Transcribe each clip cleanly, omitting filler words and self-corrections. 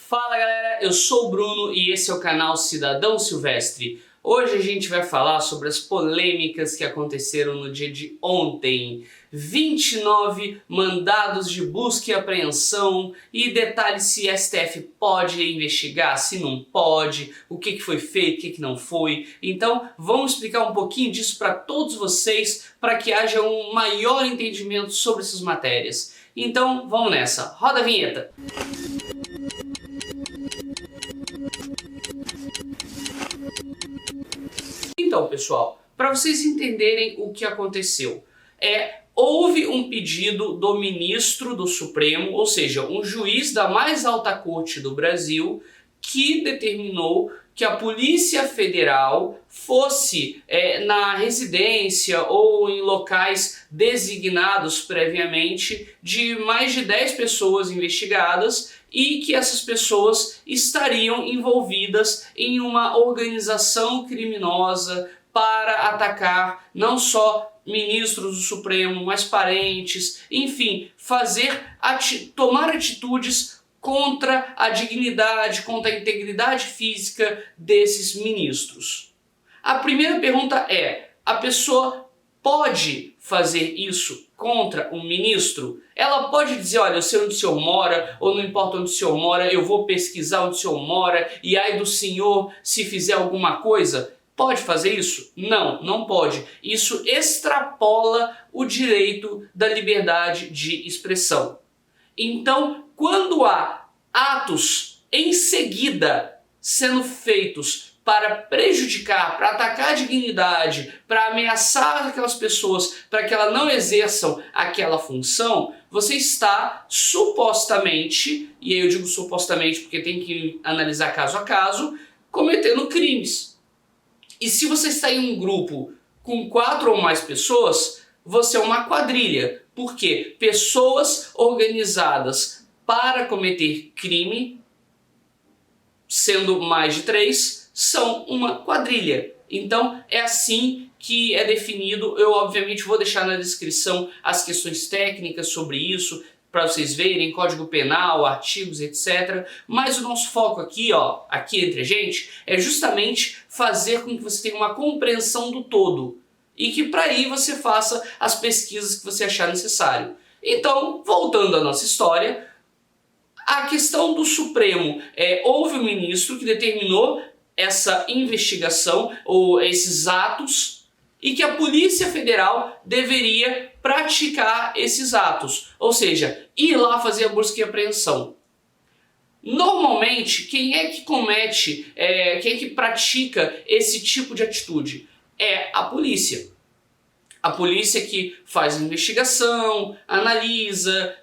Fala galera, eu sou o Bruno e esse é o canal Cidadão Silvestre. Hoje a gente vai falar sobre as polêmicas que aconteceram no dia de ontem. 29 mandados de busca e apreensão e detalhes se STF pode investigar, se não pode, o que foi feito, o que não foi. Então vamos explicar um pouquinho disso para todos vocês, para que haja um maior entendimento sobre essas matérias. Então vamos nessa, roda a vinheta! Então, pessoal, para vocês entenderem o que aconteceu, houve um pedido do ministro do Supremo, ou seja, um juiz da mais alta corte do Brasil, que determinou que a Polícia Federal fosse na residência ou em locais designados previamente de mais de 10 pessoas investigadas e que essas pessoas estariam envolvidas em uma organização criminosa para atacar não só ministros do Supremo, mas parentes, enfim, tomar atitudes contra a dignidade, contra a integridade física desses ministros. A primeira pergunta é: a pessoa pode fazer isso contra um ministro? Ela pode dizer, olha, eu sei onde o senhor mora, ou não importa onde o senhor mora, eu vou pesquisar onde o senhor mora, e ai do senhor se fizer alguma coisa? Pode fazer isso? Não, não pode. Isso extrapola o direito da liberdade de expressão. Então, quando há atos em seguida sendo feitos para prejudicar, para atacar a dignidade, para ameaçar aquelas pessoas, para que elas não exerçam aquela função, você está supostamente, e aí eu digo supostamente porque tem que analisar caso a caso, cometendo crimes. E se você está em um grupo com 4 ou mais pessoas, você é uma quadrilha. Por quê? Pessoas organizadas para cometer crime, sendo mais de 3, são uma quadrilha. Então é assim que é definido. Eu obviamente vou deixar na descrição as questões técnicas sobre isso, para vocês verem, Código Penal, artigos, etc. Mas o nosso foco aqui, aqui entre a gente, é justamente fazer com que você tenha uma compreensão do todo. E que para aí você faça as pesquisas que você achar necessário. Então, voltando à nossa história, a questão do Supremo, houve um ministro que determinou essa investigação, ou esses atos, e que a Polícia Federal deveria praticar esses atos, ou seja, ir lá fazer a busca e apreensão. Normalmente, quem é que comete, quem é que pratica esse tipo de atitude? É a polícia. A polícia que faz a investigação, analisa,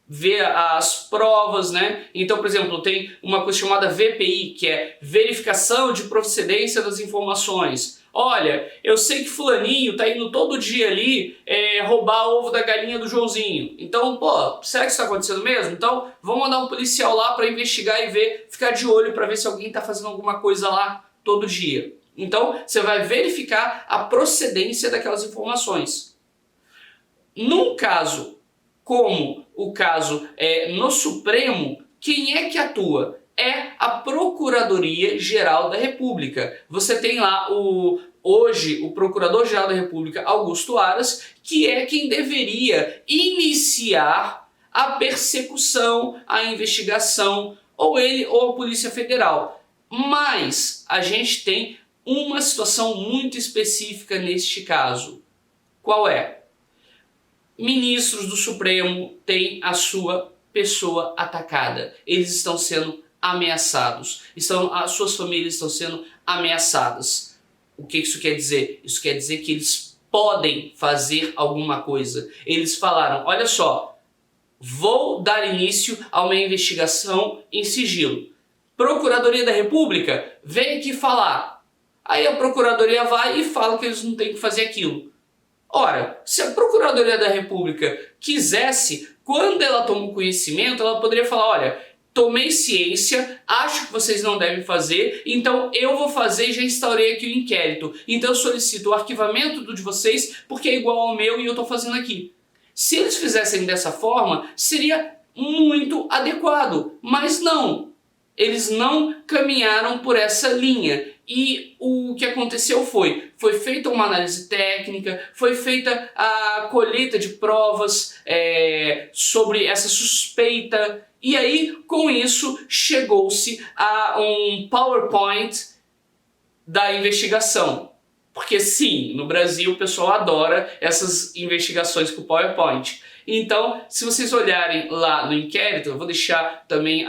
vê as provas, né? Então, por exemplo, tem uma coisa chamada VPI, que é Verificação de Procedência das Informações. Olha, eu sei que fulaninho tá indo todo dia ali roubar ovo da galinha do Joãozinho. Então, será que isso tá acontecendo mesmo? Então, vamos mandar um policial lá para investigar e ver, ficar de olho para ver se alguém tá fazendo alguma coisa lá todo dia. Então, você vai verificar a procedência daquelas informações. Num caso como o caso no Supremo, quem é que atua? É a Procuradoria-Geral da República. Você tem lá hoje o Procurador-Geral da República, Augusto Aras, que é quem deveria iniciar a persecução, a investigação, ou ele ou a Polícia Federal. Mas a gente tem uma situação muito específica neste caso. Qual é? Ministros do Supremo têm a sua pessoa atacada. Eles estão sendo ameaçados. As suas famílias estão sendo ameaçadas. O que isso quer dizer? Isso quer dizer que eles podem fazer alguma coisa. Eles falaram, olha só, vou dar início a uma investigação em sigilo. Procuradoria da República, vem aqui falar. Aí a Procuradoria vai e fala que eles não têm que fazer aquilo. Ora, se a Procuradoria da República quisesse, quando ela tomou conhecimento, ela poderia falar, olha, tomei ciência, acho que vocês não devem fazer, então eu vou fazer e já instaurei aqui o inquérito. Então eu solicito o arquivamento do de vocês, porque é igual ao meu e eu estou fazendo aqui. Se eles fizessem dessa forma, seria muito adequado, mas não. eles não caminharam por essa linha. E o que aconteceu foi feita uma análise técnica, foi feita a colheita de provas sobre essa suspeita, e aí com isso chegou-se a um PowerPoint da investigação. Porque sim, no Brasil o pessoal adora essas investigações com PowerPoint. Então, se vocês olharem lá no inquérito, eu vou deixar também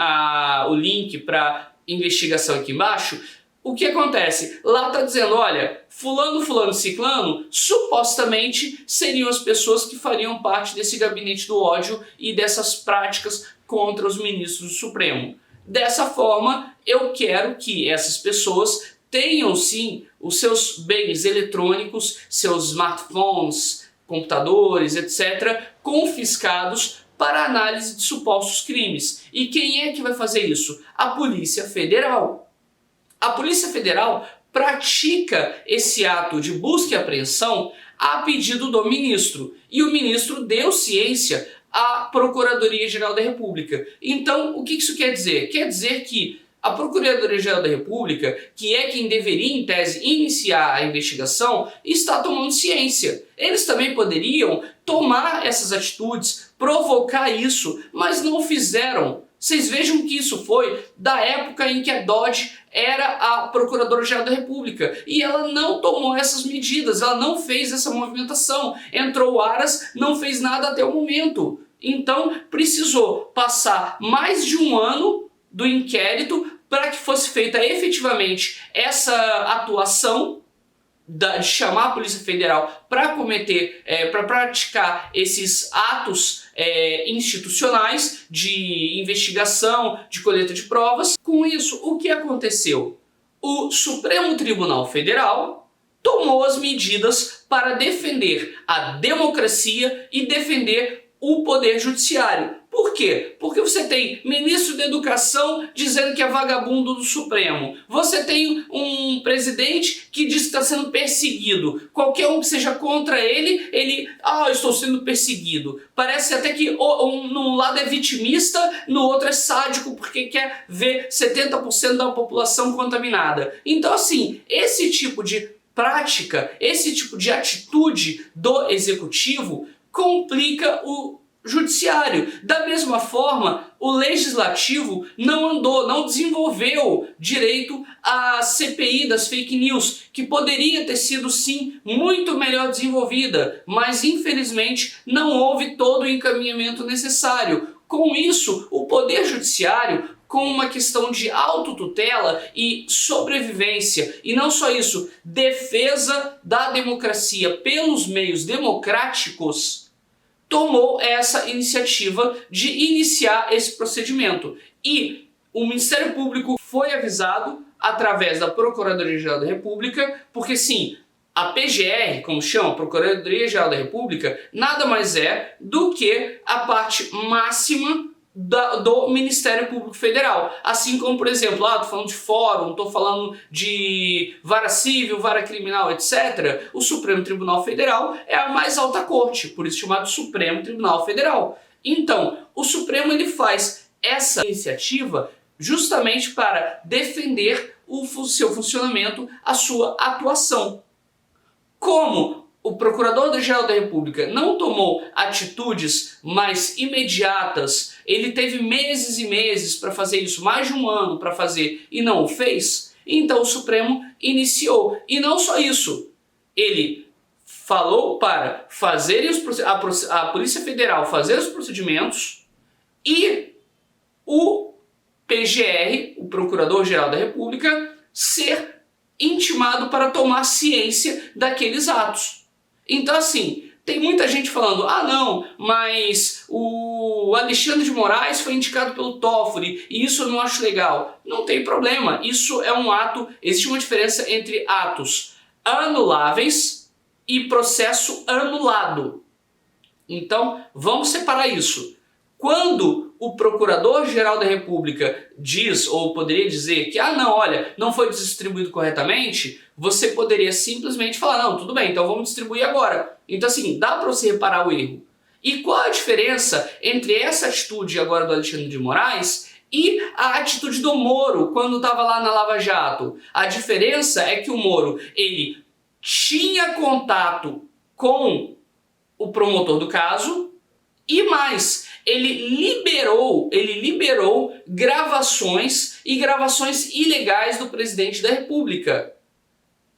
o link para investigação aqui embaixo. O que acontece? Lá está dizendo, olha, fulano, fulano, ciclano, supostamente seriam as pessoas que fariam parte desse gabinete do ódio e dessas práticas contra os ministros do Supremo. Dessa forma, eu quero que essas pessoas tenham sim os seus bens eletrônicos, seus smartphones, computadores, etc., confiscados para análise de supostos crimes. E quem é que vai fazer isso? A Polícia Federal. A Polícia Federal pratica esse ato de busca e apreensão a pedido do ministro. E o ministro deu ciência à Procuradoria-Geral da República. Então, o que isso quer dizer? Quer dizer que a Procuradoria-Geral da República, que é quem deveria, em tese, iniciar a investigação, está tomando ciência. Eles também poderiam tomar essas atitudes, provocar isso, mas não fizeram. Vocês vejam que isso foi da época em que a Dodge era a Procuradora-Geral da República e ela não tomou essas medidas, ela não fez essa movimentação. Entrou o Aras, não fez nada até o momento. Então precisou passar mais de um ano do inquérito para que fosse feita efetivamente essa atuação de chamar a Polícia Federal para para praticar esses atos institucionais de investigação, de coleta de provas. Com isso, o que aconteceu? O Supremo Tribunal Federal tomou as medidas para defender a democracia e defender o Poder Judiciário. Por quê? Porque você tem ministro da Educação dizendo que é vagabundo do Supremo. Você tem um presidente que diz que está sendo perseguido. Qualquer um que seja contra ele, eu estou sendo perseguido. Parece até que num lado é vitimista, no outro é sádico porque quer ver 70% da população contaminada. Então assim, esse tipo de prática, esse tipo de atitude do executivo complica o judiciário. Da mesma forma, o legislativo não desenvolveu direito à CPI das fake news, que poderia ter sido sim muito melhor desenvolvida, mas infelizmente não houve todo o encaminhamento necessário. Com isso, o Poder Judiciário, com uma questão de autotutela e sobrevivência, e não só isso, defesa da democracia pelos meios democráticos, tomou essa iniciativa de iniciar esse procedimento. E o Ministério Público foi avisado através da Procuradoria-Geral da República, porque sim, a PGR, como chama, Procuradoria-Geral da República, nada mais é do que a parte máxima do Ministério Público Federal. Assim como, por exemplo, estou falando de fórum, estou falando de vara civil, vara criminal, etc. O Supremo Tribunal Federal é a mais alta corte, por isso chamado Supremo Tribunal Federal. Então, o Supremo ele faz essa iniciativa justamente para defender o seu funcionamento, a sua atuação. Como o Procurador-Geral da República não tomou atitudes mais imediatas, ele teve meses e meses para fazer isso, mais de um ano para fazer e não o fez, então o Supremo iniciou. E não só isso, ele falou para fazer a Polícia Federal fazer os procedimentos e o PGR, o Procurador-Geral da República, ser intimado para tomar ciência daqueles atos. Então assim, tem muita gente falando, não, mas o Alexandre de Moraes foi indicado pelo Toffoli e isso eu não acho legal. Não tem problema, isso é um ato, existe uma diferença entre atos anuláveis e processo anulado. Então, vamos separar isso. Quando o Procurador-Geral da República diz, ou poderia dizer que, não foi distribuído corretamente, você poderia simplesmente falar, não, tudo bem, então vamos distribuir agora. Então assim, dá para você reparar o erro. E qual a diferença entre essa atitude agora do Alexandre de Moraes E a atitude do Moro, quando estava lá na Lava Jato? A diferença é que o Moro, ele tinha contato com o promotor do caso e mais, ele liberou gravações e gravações ilegais do presidente da República.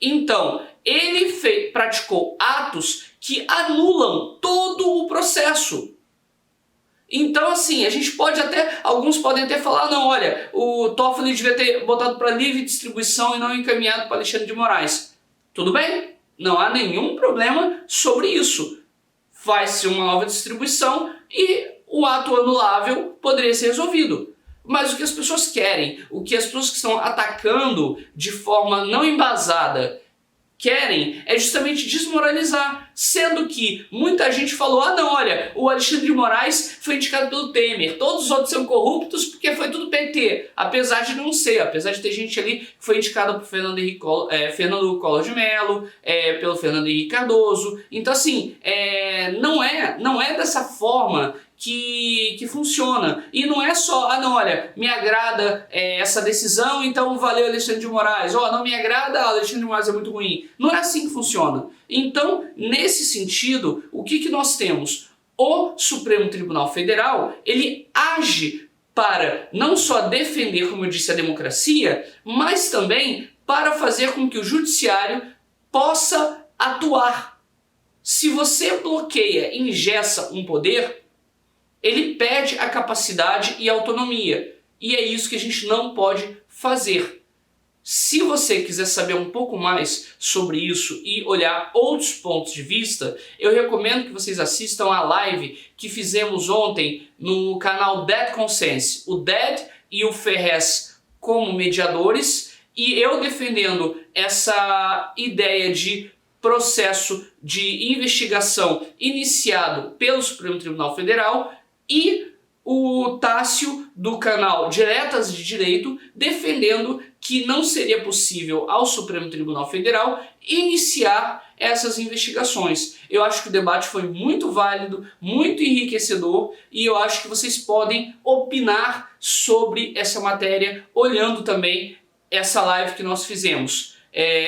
Então, ele praticou atos que anulam todo o processo. Então, assim, a gente pode até, alguns podem até falar, não, olha, o Toffoli devia ter botado para livre distribuição e não encaminhado para Alexandre de Moraes. Tudo bem, não há nenhum problema sobre isso. Faz-se uma nova distribuição e o ato anulável poderia ser resolvido. Mas o que as pessoas querem, o que as pessoas que estão atacando de forma não embasada querem é justamente desmoralizar, sendo que muita gente falou, ah não, olha, o Alexandre de Moraes foi indicado pelo Temer, todos os outros são corruptos porque foi tudo PT, apesar de não ser, apesar de ter gente ali que foi indicada por Fernando Collor de Mello, pelo Fernando Henrique Cardoso, então assim, não é dessa forma que funciona. E não é só, ah não, olha, me agrada essa decisão, então valeu Alexandre de Moraes. Não me agrada, Alexandre de Moraes é muito ruim. Não é assim que funciona. Então, nesse sentido, o que nós temos? O Supremo Tribunal Federal, ele age para não só defender, como eu disse, a democracia, mas também para fazer com que o judiciário possa atuar. Se você bloqueia, engessa um poder, ele perde a capacidade e a autonomia. E é isso que a gente não pode fazer. Se você quiser saber um pouco mais sobre isso e olhar outros pontos de vista, eu recomendo que vocês assistam a live que fizemos ontem no canal Dead Consense. O Dead e o Ferrez como mediadores e eu defendendo essa ideia de processo de investigação iniciado pelo Supremo Tribunal Federal e o Tássio do canal Diretas de Direito defendendo que não seria possível ao Supremo Tribunal Federal iniciar essas investigações. Eu acho que o debate foi muito válido, muito enriquecedor e eu acho que vocês podem opinar sobre essa matéria olhando também essa live que nós fizemos.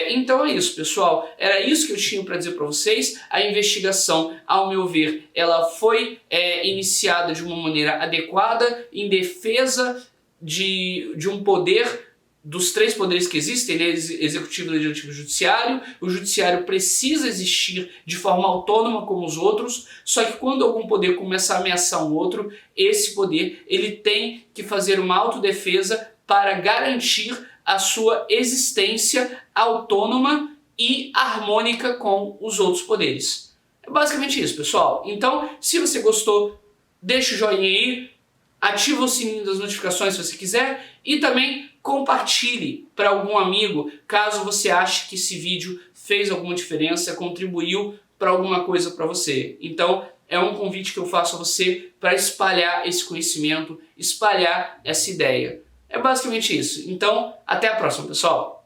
Então é isso, pessoal. Era isso que eu tinha para dizer para vocês. A investigação, ao meu ver, ela foi iniciada de uma maneira adequada, em defesa de um poder, dos três poderes que existem, né? Executivo, Legislativo e Judiciário. O Judiciário precisa existir de forma autônoma como os outros, só que quando algum poder começa a ameaçar um outro, esse poder ele tem que fazer uma autodefesa para garantir a sua existência autônoma e harmônica com os outros poderes. É basicamente isso, pessoal. Então, se você gostou, deixa o joinha aí, ativa o sininho das notificações se você quiser e também compartilhe para algum amigo caso você ache que esse vídeo fez alguma diferença, contribuiu para alguma coisa para você. Então, é um convite que eu faço a você para espalhar esse conhecimento, espalhar essa ideia. É basicamente isso. Então, até a próxima, pessoal!